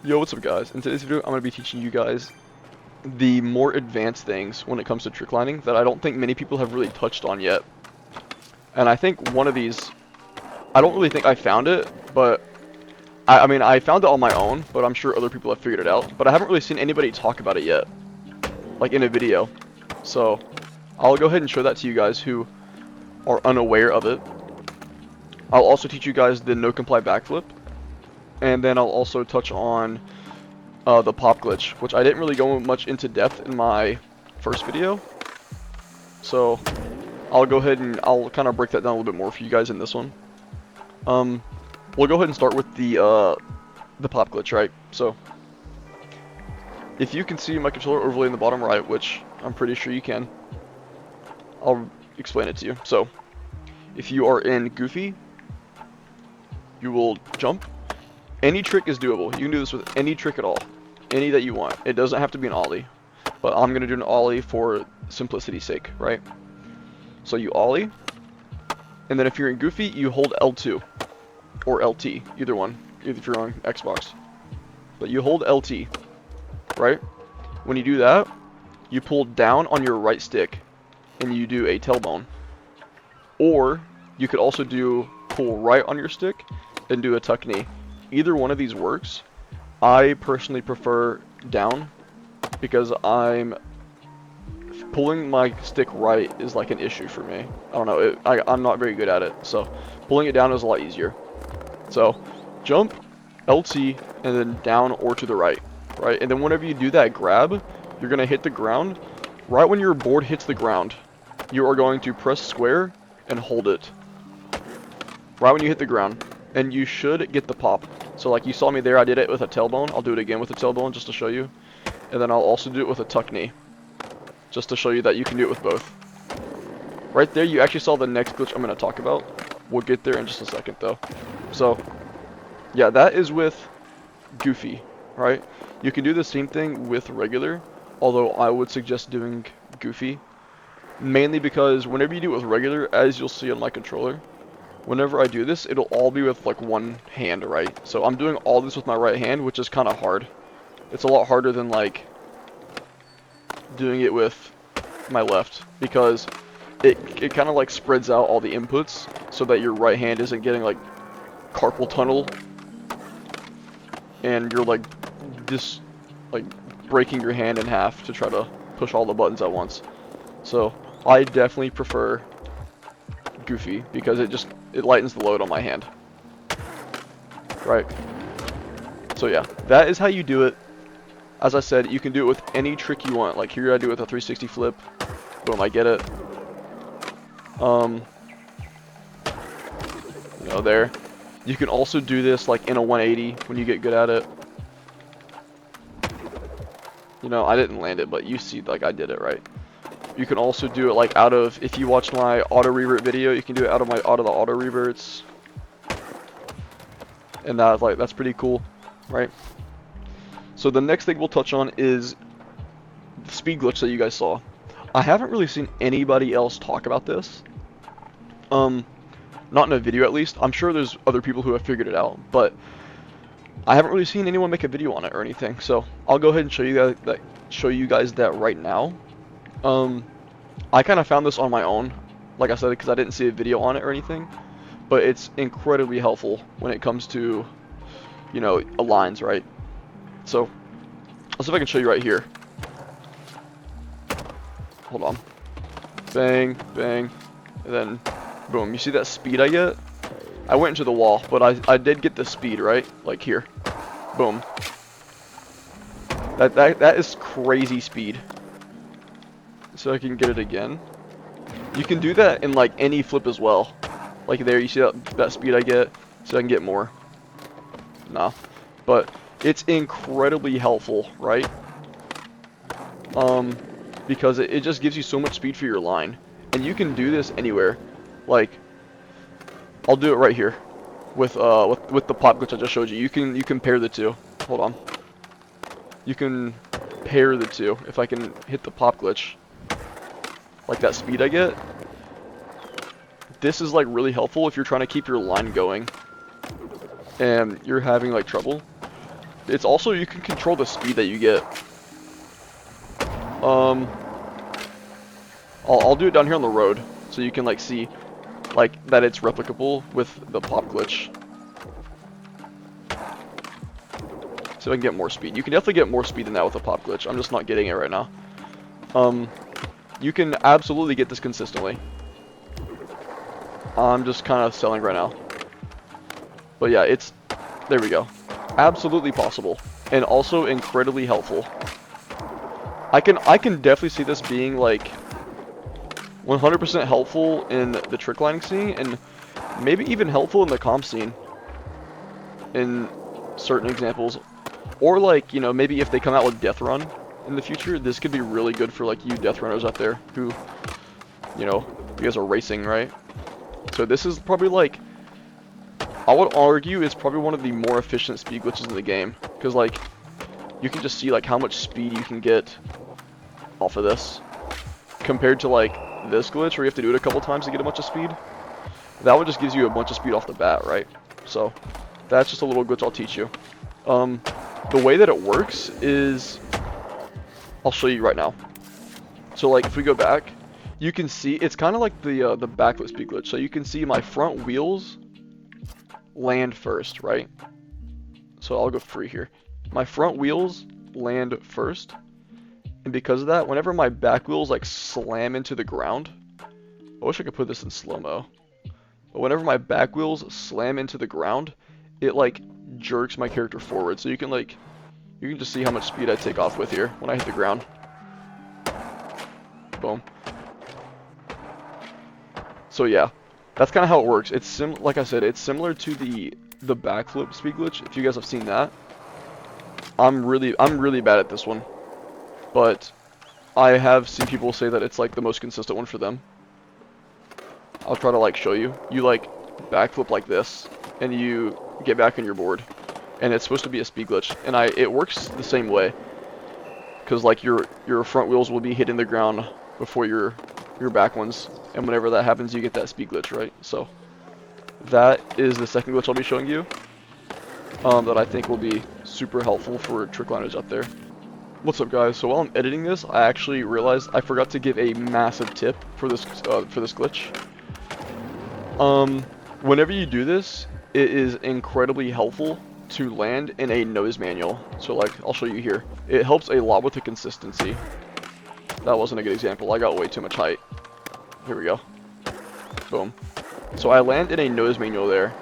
Yo, what's up guys? In today's video, I'm going to be teaching you guys the more advanced things when it comes to tricklining that I don't think many people have really touched on yet. And I think one of these, I don't really think I found it, but I mean, I found it on my own, but I'm sure other people have figured it out. But I haven't really seen anybody talk about it yet, like in a video. So, I'll go ahead and show that to you guys who are unaware of it. I'll also teach you guys the no comply backflip, and then I'll also touch on the pop glitch, which I didn't really go much into depth in my first video. So I'll go ahead and I'll kind of break that down a little bit more for you guys in this one. We'll go ahead and start with the pop glitch, right? So if you can see my controller overlay in the bottom right, which I'm pretty sure you can, I'll explain it to you. So if you are in Goofy, you will jump. Any trick is doable. You can do this with any trick at all. Any that you want. It doesn't have to be an ollie. But I'm going to do an ollie for simplicity's sake, right? So you ollie. And then if you're in Goofy, you hold L2. Or LT. Either one. If you're on Xbox. But you hold LT. Right? When you do that, you pull down on your right stick. And you do a tailbone. Or you could also do pull right on your stick and do a tuck knee. Either one of these works. I personally prefer down because I'm pulling my stick right is like an issue for me. I don't know, I'm not very good at it, so pulling it down is a lot easier. So jump, LT, and then down or to the right, right? And then whenever you do that grab, you're gonna hit the ground. Right when your board hits the ground, you are going to press square and hold it. Right when you hit the ground, and you should get the pop. So like you saw me there, I did it with a tailbone. I'll do it again with a tailbone just to show you. And then I'll also do it with a tuck knee. Just to show you that you can do it with both. Right there, you actually saw the next glitch I'm going to talk about. We'll get there in just a second though. So, yeah, that is with Goofy, right? You can do the same thing with regular, although I would suggest doing Goofy. Mainly because whenever you do it with regular, as you'll see on my controller, whenever I do this, it'll all be with like one hand, right? So I'm doing all this with my right hand, which is kind of hard. It's a lot harder than like doing it with my left because it kind of like spreads out all the inputs so that your right hand isn't getting like carpal tunnel and you're like just like breaking your hand in half to try to push all the buttons at once. So I definitely prefer Goofy because it lightens the load on my hand. Right. So yeah, that is how you do it. As I said, you can do it with any trick you want. Like here I do it with a 360 flip. Boom, I get it. You know, there. You can also do this like in a 180 when you get good at it. You know, I didn't land it, but you see like I did it, right? You can also do it like out of, if you watch my auto revert video, you can do it out of the auto reverts. And that's pretty cool, right? So the next thing we'll touch on is the speed glitch that you guys saw. I haven't really seen anybody else talk about this. Not in a video at least. I'm sure there's other people who have figured it out, but I haven't really seen anyone make a video on it or anything. So I'll go ahead and show you guys that right now. I kind of found this on my own, like I said, because I didn't see a video on it or anything. But it's incredibly helpful when it comes to, you know, aligns, right? So, let's see if I can show you right here. Hold on. Bang, bang, and then boom. You see that speed I get? I went into the wall, but I did get the speed, right? Like here. Boom. That is crazy speed. So I can get it again. You can do that in like any flip as well. Like there, you see that speed I get, so I can get more. Nah. But it's incredibly helpful, right? Because it just gives you so much speed for your line. And you can do this anywhere. Like, I'll do it right here. With the pop glitch I just showed you. You can pair the two. Hold on. You can pair the two. If I can hit the pop glitch. Like that speed I get. This is like really helpful if you're trying to keep your line going and you're having like trouble. It's also, you can control the speed that you get. I'll do it down here on the road, so you can like see like that it's replicable with the pop glitch. So I can get more speed. You can definitely get more speed than that with a pop glitch. I'm just not getting it right now. You can absolutely get this consistently. I'm just kind of selling right now. But yeah, there we go. Absolutely possible. And also incredibly helpful. I can definitely see this being like 100% helpful in the tricklining scene, and maybe even helpful in the comp scene in certain examples. Or like, you know, maybe if they come out with Death Run in the future, this could be really good for like you Death Runners out there who, you know, you guys are racing, right? So this is probably like, I would argue it's probably one of the more efficient speed glitches in the game, because like you can just see like how much speed you can get off of this compared to like this glitch where you have to do it a couple times to get a bunch of speed. That one just gives you a bunch of speed off the bat, right? So that's just a little glitch I'll teach you. The way that it works is, I'll show you right now. So like if we go back, you can see it's kind of like the backlit speed glitch. So you can see my front wheels land first, right? So I'll go free here. My front wheels land first, and because of that, whenever my back wheels like slam into the ground, I wish I could put this in slow-mo, but whenever my back wheels slam into the ground, it like jerks my character forward. So you can just see how much speed I take off with here when I hit the ground. Boom. So yeah, that's kind of how it works. It's like I said, it's similar to the backflip speed glitch. If you guys have seen that, I'm really bad at this one, but I have seen people say that it's like the most consistent one for them. I'll try to like show you. You like backflip like this, and you get back on your board, and it's supposed to be a speed glitch, and it works the same way, because like your front wheels will be hitting the ground before your back ones, and whenever that happens, you get that speed glitch, right? So that is the second glitch I'll be showing you, that I think will be super helpful for trickliners out there. What's up, guys? So while I'm editing this, I actually realized I forgot to give a massive tip for this glitch. Whenever you do this, it is incredibly helpful to land in a nose manual. So like, I'll show you here. It helps a lot with the consistency. That wasn't a good example. I got way too much height. Here we go. Boom. So I land in a nose manual there,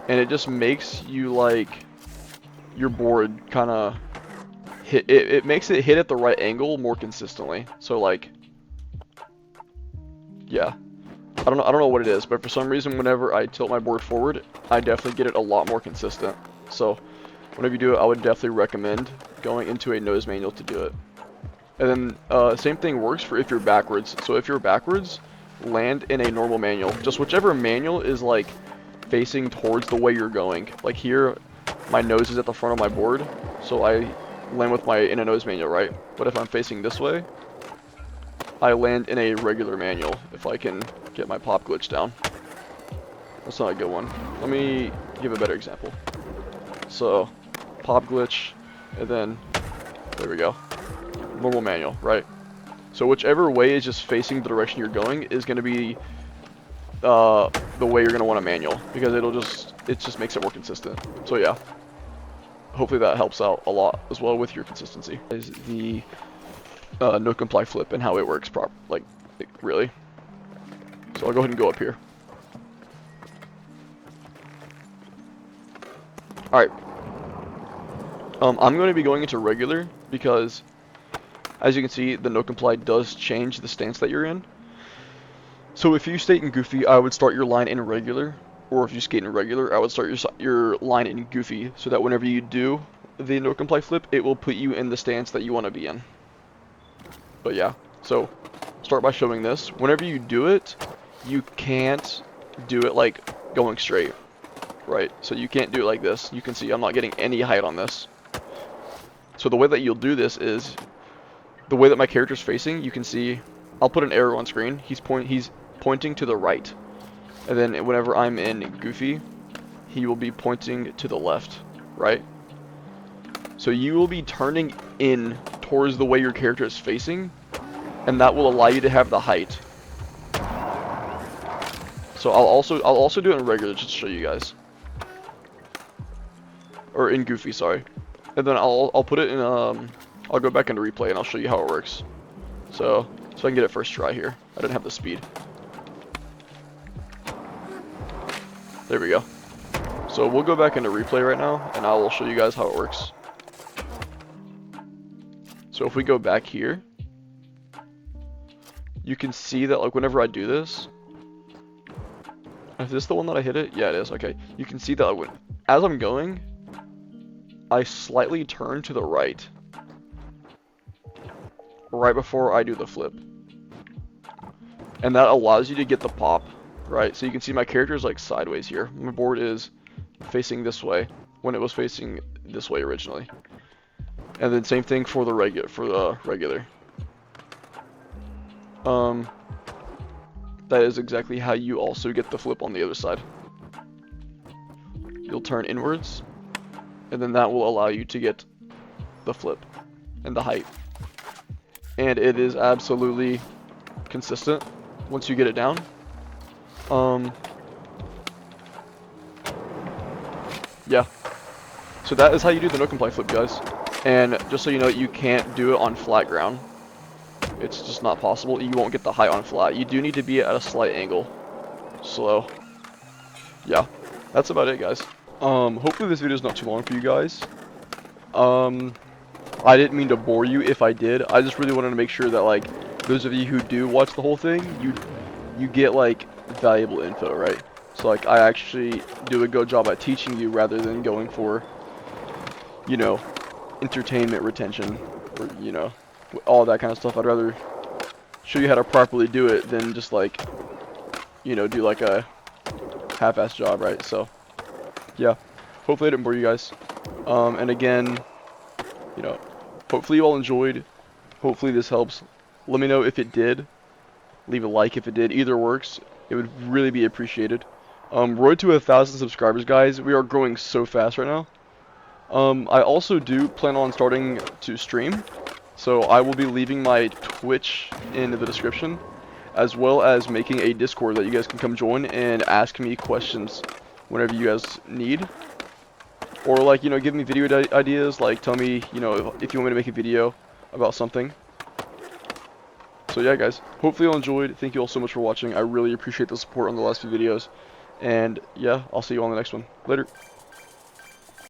and it just makes you like your board kind of hit. It makes it hit at the right angle more consistently. So like, yeah. I don't know what it is, but for some reason, whenever I tilt my board forward, I definitely get it a lot more consistent. So whenever you do it, I would definitely recommend going into a nose manual to do it. And then same thing works for if you're backwards. So if you're backwards, land in a normal manual. Just whichever manual is like facing towards the way you're going. Like here, my nose is at the front of my board, so I land with in a nose manual, right? But if I'm facing this way, I land in a regular manual if I can get my pop glitch down. That's not a good one. Let me give a better example. So, pop glitch, and then, there we go. Normal manual, right? So whichever way is just facing the direction you're going is going to be the way you're going to want a manual, because it just makes it more consistent. So yeah, hopefully that helps out a lot as well with your consistency. Is the no comply flip and how it works really. So I'll go ahead and go up here. Alright. I'm going to be going into regular because, as you can see, the no comply does change the stance that you're in. So if you skate in goofy, I would start your line in regular, or if you skate in regular, I would start your line in goofy, so that whenever you do the no comply flip, it will put you in the stance that you want to be in. But yeah, so start by showing this. Whenever you do it, you can't do it like going straight, right? So you can't do it like this. You can see I'm not getting any height on this. So the way that you'll do this is, the way that my character's facing, you can see, I'll put an arrow on screen. He's pointing to the right. And then whenever I'm in goofy, he will be pointing to the left, right? So you will be turning in towards the way your character is facing, and that will allow you to have the height. So I'll also do it in regular just to show you guys. Or in Goofy, sorry. And then I'll put it in I'll go back into replay and I'll show you how it works. So I can get it first try here. I didn't have the speed. There we go. So we'll go back into replay right now and I will show you guys how it works. So if we go back here, you can see that like whenever I do this, is this the one that I hit it? Yeah, it is. Okay. You can see that like, as I'm going, I slightly turn to the right before I do the flip. And that allows you to get the pop, right? So you can see my character is like sideways here. My board is facing this way when it was facing this way originally. And then same thing for the regular. That is exactly how you also get the flip on the other side. You'll turn inwards, and then that will allow you to get the flip and the height. And it is absolutely consistent once you get it down. Yeah. So that is how you do the no comply flip, guys. And just so you know, you can't do it on flat ground. It's just not possible. You won't get the height on flat. You do need to be at a slight angle. Slow. Yeah. That's about it, guys. Hopefully this video is not too long for you guys. I didn't mean to bore you if I did. I just really wanted to make sure that, like, those of you who do watch the whole thing, you get, like, valuable info, right? So, like, I actually do a good job at teaching you rather than going for, you know, entertainment retention, or, you know, all that kind of stuff. I'd rather show you how to properly do it than just, like, you know, do, like, a half-ass job, right? So, yeah. Hopefully I didn't bore you guys. And again, you know, hopefully you all enjoyed. Hopefully this helps. Let me know if it did. Leave a like if it did. Either works. It would really be appreciated. Road to 1,000 subscribers, guys. We are growing so fast right now. I also do plan on starting to stream. So I will be leaving my Twitch in the description, as well as making a Discord that you guys can come join and ask me questions whenever you guys need. Or, like, you know, give me video ideas, like, tell me, you know, if you want me to make a video about something. So, yeah, guys, hopefully you all enjoyed. Thank you all so much for watching. I really appreciate the support on the last few videos. And, yeah, I'll see you on the next one. Later.